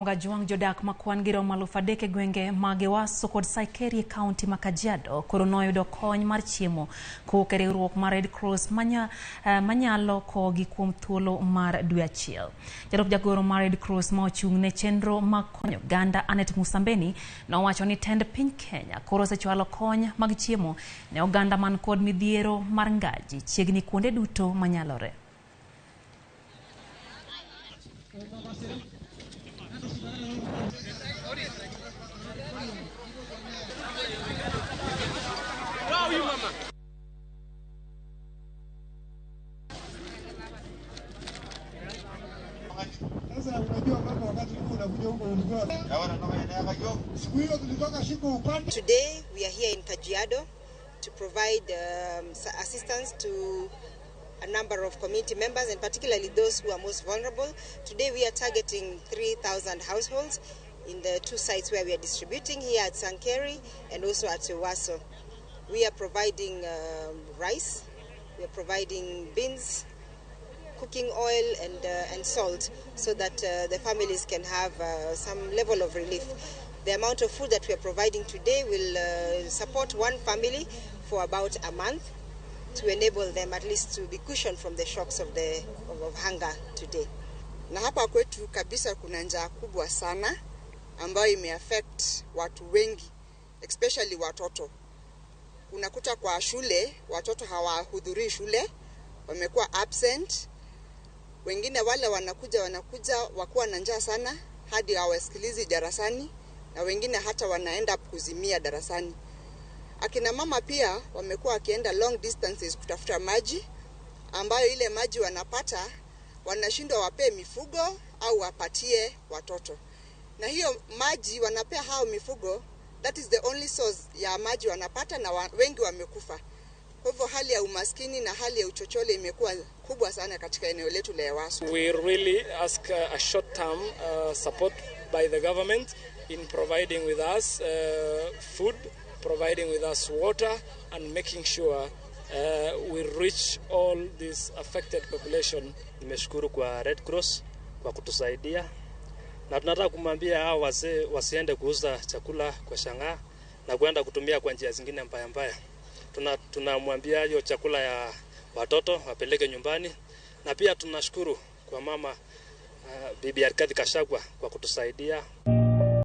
Gajuang jodak makwan giro malufadeke gwenge magewaso kod Saikeri County ma Kajiado koronoyo do kony mar chiemo kukere ruok mar Red Cross manyalo kogi kuom thuolo mar dwe achiel. Jarop jagoro mar Red Cross ma ochung' ne chenro mag konyo Uganda Anet Musambeni nowacho ni tend piny Kenya koro osechwalo kony mag chiemo ne oganda man kod midhiero mar ngaji chiegni kuonde duto manyalore. Today we are here in Kajiado to provide assistance to a number of community members, and particularly those who are most vulnerable. Today we are targeting 3,000 households in the two sites where we are distributing, here at Sankeri and also at Waso. We are providing rice, we are providing beans, cooking oil and salt, so that the families can have some level of relief. The amount of food that we are providing today will support one family for about a month to enable them at least to be cushioned from the shocks of hunger today. Na hapa kwetu kabisa kuna njaa kubwa sana ambayo imeaffect watu wengi, especially watoto. Unakuta kwa shule watoto hawahudhurii shule, wamekuwa absent. Wengine wale wanakuja wakuwa na njaa sana hadi hawasikilizi darasani, na wengine hata wanaenda kuzimia darasani. Akina mama pia wamekuwa wakienda long distances kutafuta maji, ambayo ile maji wanapata wanashindwa wape mifugo au wapatie watoto. Na hiyo maji wanapea hao mifugo, that is the only source ya maji wanapata, na wengi wamekufa. Kwa hivyo hali ya umaskini na hali ya uchochole imekuwa kubwa sana katika eneo letu la Waso. We really ask a short-term support by the government in providing with us food, providing with us water, and making sure we reach all this affected population. Nimeshukuru kwa Red Cross kwa kutusaidia, na tunataka kumwambia hao wazee wasiende kuuza chakula kwa shangaa na kwenda kutumia kwa njia zingine mbaya. Tunamwambia hiyo chakula ya watoto wapeleke nyumbani, na pia tunashukuru kwa mama Bibi Arkadi Kashagwa kwa kutusaidia.